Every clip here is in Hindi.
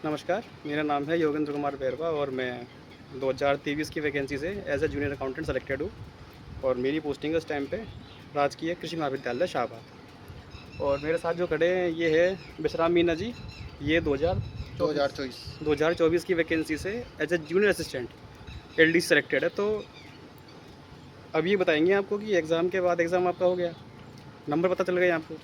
नमस्कार, मेरा नाम है योगेंद्र कुमार बैरवा और मैं 2023 की वैकेंसी से as a junior accountant selected हूँ और मेरी पोस्टिंग है इस टाइम पे राजकीय कृषि महाविद्यालय शाहबाद। और मेरे साथ जो खड़े हैं ये है विश्राम मीना जी, ये 2024 2024। 2024 की वैकेंसी से as a junior assistant LD selected है। तो अब ये बताएँगे आपको कि एग्ज़ाम के बाद एग्ज़ाम आपका हो गया, नंबर पता चल गए आपको।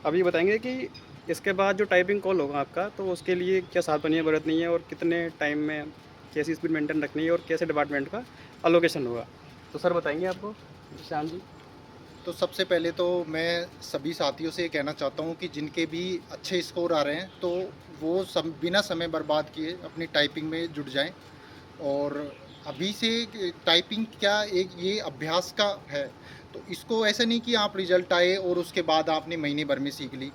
अब ये बताएँगे कि इसके बाद जो टाइपिंग कॉल होगा आपका, तो उसके लिए क्या सावधानियाँ बरतनी है और कितने टाइम में कैसी स्पीड मेंटेन रखनी है और कैसे डिपार्टमेंट का एलोकेशन होगा। तो सर बताएँगे आपको, श्याम जी? तो सबसे पहले तो मैं सभी साथियों से ये कहना चाहता हूँ कि जिनके भी अच्छे स्कोर आ रहे हैं तो वो सब बिना समय बर्बाद किए अपनी टाइपिंग में जुट जाएं। और अभी से टाइपिंग क्या एक ये अभ्यास का है। तो इसको ऐसा नहीं कि आप रिजल्ट आए और उसके बाद आपने महीने भर में सीख ली।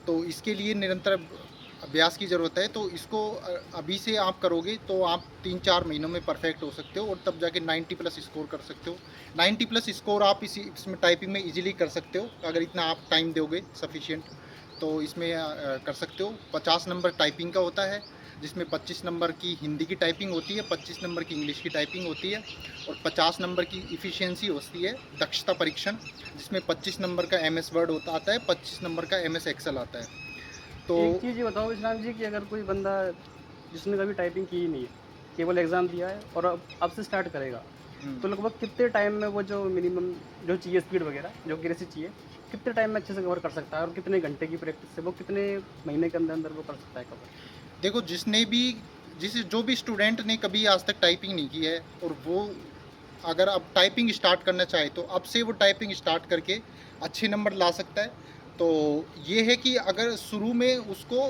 तो इसके लिए निरंतर अभ्यास की ज़रूरत है। तो इसको अभी से आप करोगे तो आप 3-4 महीनों में परफेक्ट हो सकते हो और तब जाके 90 प्लस स्कोर कर सकते हो। 90 प्लस स्कोर आप इसमें टाइपिंग में इजीली कर सकते हो अगर इतना आप टाइम दोगे सफिशिएंट। तो इसमें कर सकते हो। 50 नंबर टाइपिंग का होता है, जिसमें 25 नंबर की हिंदी की टाइपिंग होती है, 25 नंबर की इंग्लिश की टाइपिंग होती है और 50 नंबर की इफ़िशियंसी होती है दक्षता परीक्षण, जिसमें 25 नंबर का एमएस वर्ड होता आता है, 25 नंबर का एमएस एक्सेल आता है। तो एक चीज़ ये बताओ विश्राम जी कि अगर कोई बंदा जिसने कभी टाइपिंग की ही नहीं है, केवल एग्ज़ाम दिया है और अब से स्टार्ट करेगा, हम्म, तो लगभग कितने टाइम में वो जो मिनिमम जो चाहिए स्पीड वगैरह, जो एक्यूरेसी चाहिए, कितने टाइम में अच्छे से कवर कर सकता है और कितने घंटे की प्रैक्टिस से वो कितने महीने के अंदर वो कर सकता है कवर? देखो जिस जो भी स्टूडेंट ने कभी आज तक टाइपिंग नहीं की है और वो अगर अब टाइपिंग स्टार्ट करना चाहे तो अब से वो टाइपिंग स्टार्ट करके अच्छे नंबर ला सकता है। तो ये है कि अगर शुरू में उसको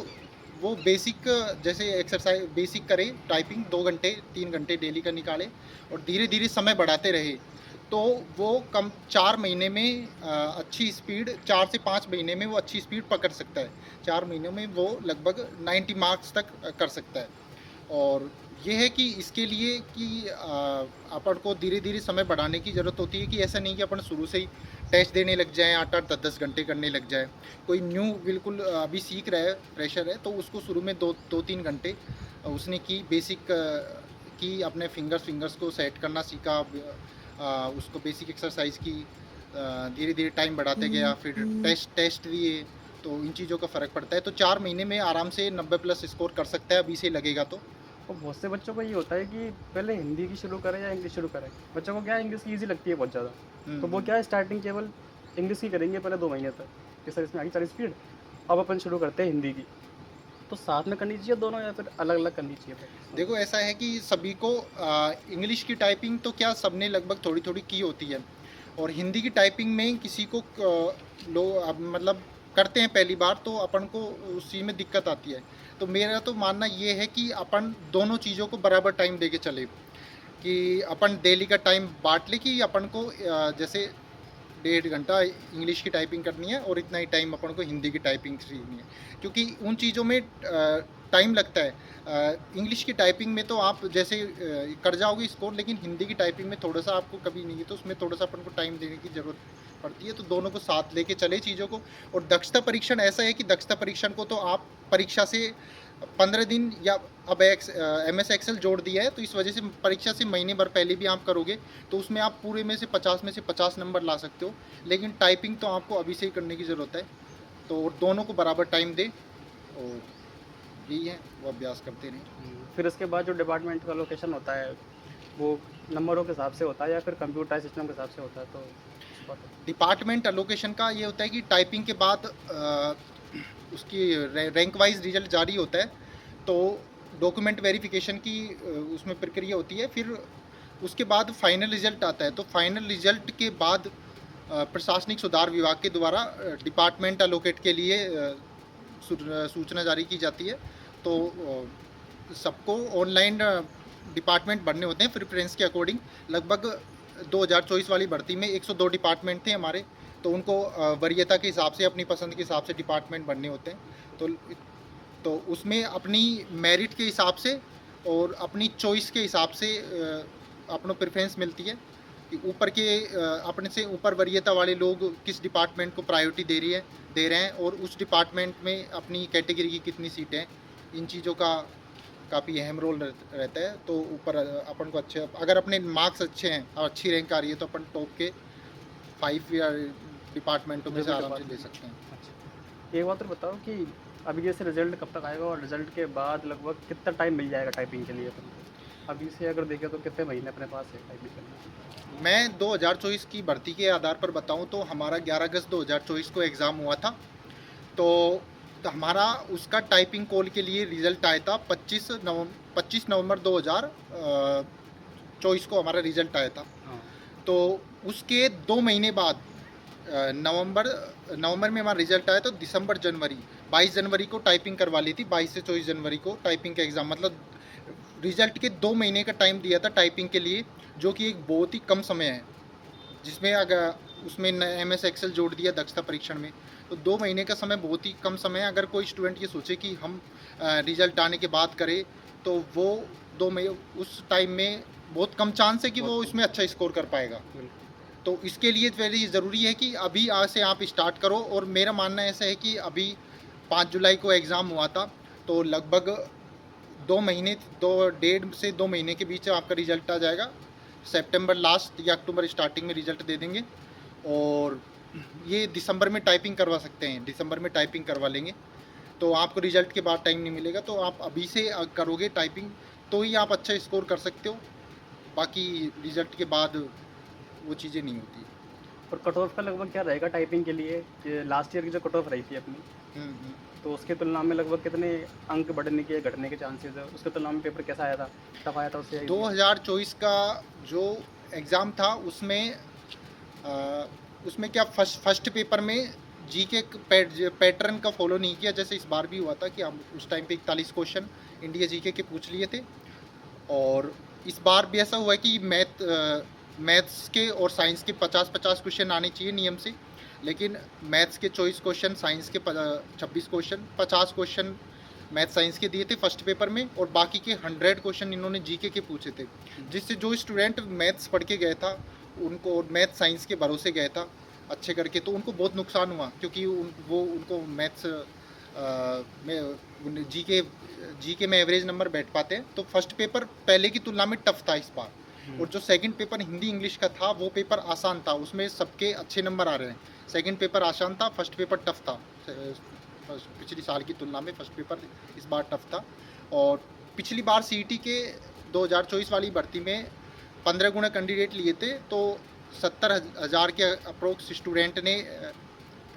वो बेसिक जैसे एक्सरसाइज बेसिक करे, टाइपिंग 2 घंटे 3 घंटे डेली का निकाले और धीरे धीरे समय बढ़ाते रहे तो वो कम 4 महीने में अच्छी स्पीड, 4 से 5 महीने में वो अच्छी स्पीड पकड़ सकता है। 4 महीनों में वो लगभग 90 मार्क्स तक कर सकता है। और ये है कि इसके लिए कि अपन को धीरे धीरे समय बढ़ाने की ज़रूरत होती है कि ऐसा नहीं कि अपन शुरू से ही टेस्ट देने लग जाएँ, 8-8 10-10 घंटे करने लग जाए। कोई न्यू बिल्कुल अभी सीख रहा है, फ्रेशर है, तो उसको शुरू में 2-3 घंटे उसने की बेसिक की अपने फिंगर्स को सेट करना सीखा। उसको बेसिक एक्सरसाइज की, धीरे धीरे टाइम बढ़ाते गया, फिर टेस्ट टेस्ट दिए। तो इन चीज़ों का फ़र्क पड़ता है। तो 4 महीने में आराम से 90 प्लस स्कोर कर सकता है अभी से लगेगा तो। और बहुत से बच्चों को ये होता है कि पहले हिंदी की शुरू करें या इंग्लिश शुरू करें। बच्चों को क्या है, इंग्लिश की ईज़ी लगती है बहुत ज़्यादा। तो वो क्या है, स्टार्टिंग केवल इंग्लिश की करेंगे पहले 2 महीने तक कि सर इसमें आगे सारी स्पीड। अब अपन शुरू करते हैं हिंदी की। तो साथ में करनी चाहिए दोनों या फिर अलग-अलग करनी चाहिए प्रैक्टिस? देखो ऐसा है कि सभी को इंग्लिश की टाइपिंग तो क्या सबने लगभग थोड़ी थोड़ी की होती है और हिंदी की टाइपिंग में किसी को अब मतलब करते हैं पहली बार तो अपन को उस चीज़ में दिक्कत आती है। तो मेरा तो मानना ये है कि अपन दोनों चीज़ों को बराबर टाइम दे के चले, कि अपन डेली का टाइम बांट ले कि अपन को जैसे 1.5 घंटा इंग्लिश की टाइपिंग करनी है और इतना ही टाइम अपन को हिंदी की टाइपिंग सीखनी है, क्योंकि उन चीज़ों में टाइम लगता है। इंग्लिश की टाइपिंग में तो आप जैसे कर जाओगे स्कोर, लेकिन हिंदी की टाइपिंग में थोड़ा सा आपको कभी नहीं है तो उसमें थोड़ा सा अपन को टाइम देने की ज़रूरत पड़ती है। तो दोनों को साथ लेके चले चीज़ों को। और दक्षता परीक्षण ऐसा है कि दक्षता परीक्षण को तो आप परीक्षा से 15 दिन या अब एम एस एक्सेल जोड़ दिया है तो इस वजह से परीक्षा से महीने भर पहले भी आप करोगे तो उसमें आप पूरे में से 50 नंबर ला सकते हो। लेकिन टाइपिंग तो आपको अभी से ही करने की ज़रूरत है। तो दोनों को बराबर टाइम दे और यही है, वो अभ्यास करते रहें। फिर इसके बाद जो डिपार्टमेंट का लोकेशन होता है, वो नंबरों के हिसाब से होता है या फिर कंप्यूटराइज़ सिस्टम के हिसाब से होता है? तो उसका तो डिपार्टमेंट एलोकेशन का ये होता है कि टाइपिंग के बाद उसकी रैंक वाइज रिजल्ट जारी होता है। तो डॉक्यूमेंट वेरिफिकेशन की उसमें प्रक्रिया होती है। फिर उसके बाद फाइनल रिजल्ट आता है। तो फाइनल रिजल्ट के बाद प्रशासनिक सुधार विभाग के द्वारा डिपार्टमेंट एलोकेट के लिए सूचना जारी की जाती है। तो सबको ऑनलाइन डिपार्टमेंट भरने होते हैं प्रेफरेंस के अकॉर्डिंग। लगभग 2024 वाली भर्ती में 102 डिपार्टमेंट थे हमारे। तो उनको वरीयता के हिसाब से अपनी पसंद के हिसाब से डिपार्टमेंट भरने होते हैं। तो उसमें अपनी मेरिट के हिसाब से और अपनी चॉइस के हिसाब से अपनों प्रेफरेंस मिलती है कि ऊपर के अपने से ऊपर वरीयता वाले लोग किस डिपार्टमेंट को प्रायोरिटी दे रहे हैं और उस डिपार्टमेंट में अपनी कैटेगरी की कितनी सीटें हैं। इन चीज़ों का काफ़ी अहम रोल रहता है। तो ऊपर अपन को अच्छे, अगर अपने मार्क्स अच्छे हैं और अच्छी रैंक आ रही है तो अपन टॉप के 5 या डिपार्टमेंटों में से बिल्कुल आराम से ले डिपार्टमेंट। सकते हैं। अच्छा, एक बात और बताओ कि अभी जैसे रिजल्ट कब तक आएगा और रिजल्ट के बाद लगभग कितना टाइम मिल जाएगा टाइपिंग के लिए अपन को? अभी से अगर देखें तो कितने महीने अपने पास है टाइपिंग करने? मैं 2024 की भर्ती के आधार पर बताऊं तो हमारा 11 अगस्त 2024 को एग्ज़ाम हुआ था। तो हमारा उसका टाइपिंग कॉल के लिए रिज़ल्ट आया था 25 नवंबर 2024 को हमारा रिज़ल्ट आया था। हाँ। तो उसके 2 महीने बाद नवंबर नवंबर में हमारा रिज़ल्ट आया, तो दिसंबर जनवरी 22 जनवरी को टाइपिंग करवा ली थी। 22 से 24 जनवरी को टाइपिंग का एग्ज़ाम, मतलब रिज़ल्ट के 2 महीने का टाइम दिया था टाइपिंग के लिए, जो कि एक बहुत ही कम समय है। जिसमें अगर उसमें MS एक्सेल जोड़ दिया दक्षता परीक्षण में, तो 2 महीने का समय बहुत ही कम समय है। अगर कोई स्टूडेंट ये सोचे कि हम रिज़ल्ट आने के बाद करें, तो वो 2 महीने उस टाइम में बहुत कम चांस है कि वो इसमें अच्छा स्कोर कर पाएगा। बिल्कुल। तो इसके लिए वेरी ज़रूरी है कि अभी आज से आप स्टार्ट करो। और मेरा मानना ऐसा है कि अभी 5 जुलाई को एग्ज़ाम हुआ था, तो लगभग 2 महीने, 1.5 से 2 महीने के बीच आपका रिज़ल्ट आ जाएगा। सितंबर लास्ट या अक्टूबर स्टार्टिंग में रिज़ल्ट दे देंगे। और ये दिसंबर में टाइपिंग करवा सकते हैं, दिसंबर में टाइपिंग करवा लेंगे, तो आपको रिज़ल्ट के बाद टाइम नहीं मिलेगा। तो आप अभी से करोगे टाइपिंग तो ही आप अच्छा स्कोर कर सकते हो, बाकी रिज़ल्ट के बाद वो चीज़ें नहीं होती। और कट ऑफ का लगभग क्या रहेगा टाइपिंग के लिए? कि लास्ट ईयर की जो कट ऑफ रही थी अपनी, हम्म। तो उसके तुलना में लगभग कितने अंक बढ़ने के घटने के चांसेस है? उसके तुलना में पेपर कैसा आया था? टफ आया था उससे? 2024 का जो एग्ज़ाम था उसमें उसमें क्या फर्स्ट पेपर में जीके पैटर्न का फॉलो नहीं किया, जैसे इस बार भी हुआ था कि हम उस टाइम पे 41 क्वेश्चन इंडिया जीके के पूछ लिए थे। और इस बार भी ऐसा हुआ है कि मैथ्स के और साइंस के 50-50 क्वेश्चन आने चाहिए नियम से, लेकिन मैथ्स के 24 क्वेश्चन, साइंस के 26 क्वेश्चन, 50 क्वेश्चन मैथ साइंस के दिए थे फर्स्ट पेपर में, और बाकी के 100 क्वेश्चन इन्होंने जीके के पूछे थे। जिससे जो स्टूडेंट मैथ्स पढ़ के गया था उनको, मैथ साइंस के भरोसे गया था अच्छे करके, तो उनको बहुत नुकसान हुआ, क्योंकि उनको मैथ्स में जीके में एवरेज नंबर बैठ पाते हैं। तो फर्स्ट पेपर पहले की तुलना में टफ था इस बार। और जो सेकंड पेपर हिंदी इंग्लिश का था वो पेपर आसान था, उसमें सबके अच्छे नंबर आ रहे हैं। सेकंड पेपर आसान था, फर्स्ट पेपर टफ था। पिछली साल की तुलना में फर्स्ट पेपर इस बार टफ था। और पिछली बार सीईटी के 2024 वाली भर्ती में 15 गुना कैंडिडेट लिए थे, तो 70,000 के अप्रोक्स स्टूडेंट ने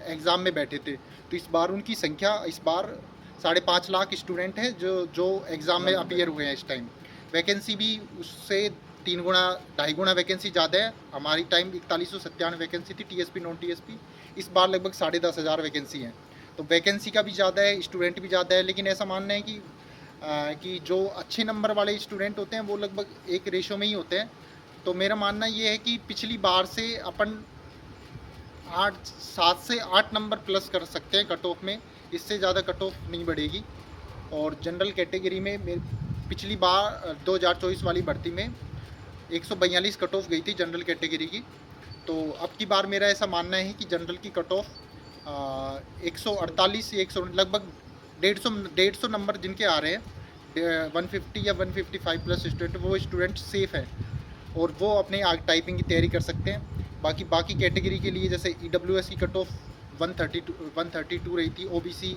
एग्ज़ाम में बैठे थे। तो इस बार उनकी संख्या, इस बार 5.5 लाख स्टूडेंट हैं जो एग्ज़ाम में अपीयर हुए हैं इस टाइम। वैकेंसी भी उससे 3 गुना 2.5 गुना वैकेंसी ज़्यादा है। हमारी टाइम 4197 वैकेंसी थी, टीएसपी नॉन टीएसपी। इस बार लगभग 10,500 वैकेंसी हैं। तो वैकेंसी का भी ज़्यादा है, स्टूडेंट भी ज़्यादा है, लेकिन ऐसा मानना है कि जो अच्छे नंबर वाले स्टूडेंट होते हैं वो लगभग एक रेशो में ही होते हैं। तो मेरा मानना ये है कि पिछली बार से अपन 7 से 8 नंबर प्लस कर सकते हैं कट ऑफ में, इससे ज़्यादा कट ऑफ नहीं बढ़ेगी। और जनरल कैटेगरी में पिछली बार 2024 वाली भर्ती में 142 कट ऑफ गई थी जनरल कैटेगरी की। तो अब की बार मेरा ऐसा मानना है कि जनरल की कट ऑफ 148 या 100, लगभग 150 नंबर जिनके आ रहे हैं 150 या 155 प्लस स्टूडेंट, वो स्टूडेंट सेफ़ हैं और वो अपने टाइपिंग की तैयारी कर सकते हैं। बाकी कैटेगरी के लिए जैसे EWS की कट ऑफ 132 रही थी, OBC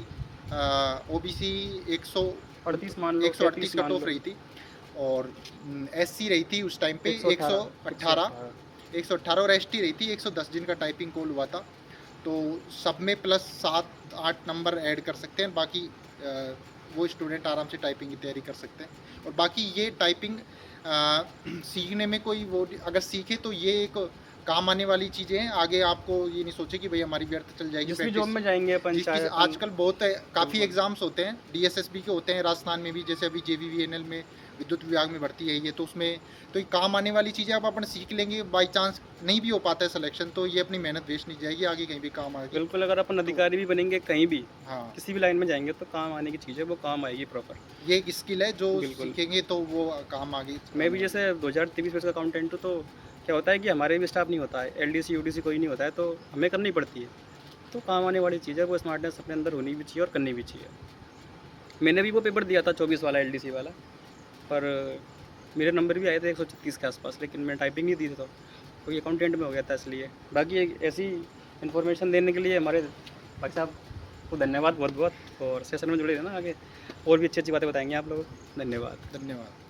38 मान लो, 138 कट ऑफ रही थी, और SC रही थी उस टाइम पे 118 और ST रही थी 110 जिनका टाइपिंग कॉल हुआ था। तो सब में प्लस 7-8 नंबर ऐड कर सकते हैं, बाकी वो स्टूडेंट आराम से टाइपिंग की तैयारी कर सकते हैं। और बाकी ये टाइपिंग सीखने में कोई वो, अगर सीखे तो ये एक काम आने वाली चीज़ें हैं। आगे आपको ये नहीं सोचे कि भाई हमारी व्यर्थ चल जाएगी। जिस भी जॉब में जाएंगे अपन, चाहे आजकल बहुत है, काफ़ी एग्जाम्स होते हैं, DSSB के होते हैं राजस्थान में भी, जैसे अभी JVVNL में विद्युत विभाग में भर्ती है ये, तो उसमें तो ये काम आने वाली चीज़ें आप अपन सीख लेंगे। बाई चांस नहीं भी हो पाता है सिलेक्शन, तो ये अपनी मेहनत वेस्ट नहीं जाएगी, आगे कहीं भी काम आएगी। बिल्कुल, अगर अपन अधिकारी भी बनेंगे कहीं भी, हाँ, किसी भी लाइन में जाएंगे तो काम आने की चीज़ है, वो काम आएगी प्रॉपर। ये एक स्किल है जो बिल्कुल। सीखेंगे तो वो काम आगे। मैं भी जैसे 2023 में अकाउंटेंट हूँ, तो क्या होता है कि हमारे भी स्टाफ नहीं होता है, LDC UDC कोई नहीं होता है, तो हमें करनी पड़ती है। तो काम आने वाली चीज़ है, वो स्मार्टनेस अपने अंदर होनी भी चाहिए और करनी भी चाहिए। मैंने भी वो पेपर दिया था 24 वाला LDC वाला, पर मेरे नंबर भी आए थे 136 के आसपास, लेकिन मैं टाइपिंग नहीं दी थी तो कोई अकाउंटेंट में हो गया था इसलिए। बाकी एक ऐसी इन्फॉर्मेशन देने के लिए हमारे भाई साहब को धन्यवाद बहुत बहुत, और सेशन में जुड़े रहना, आगे और भी अच्छी अच्छी बातें बताएंगे आप लोग। धन्यवाद। धन्यवाद।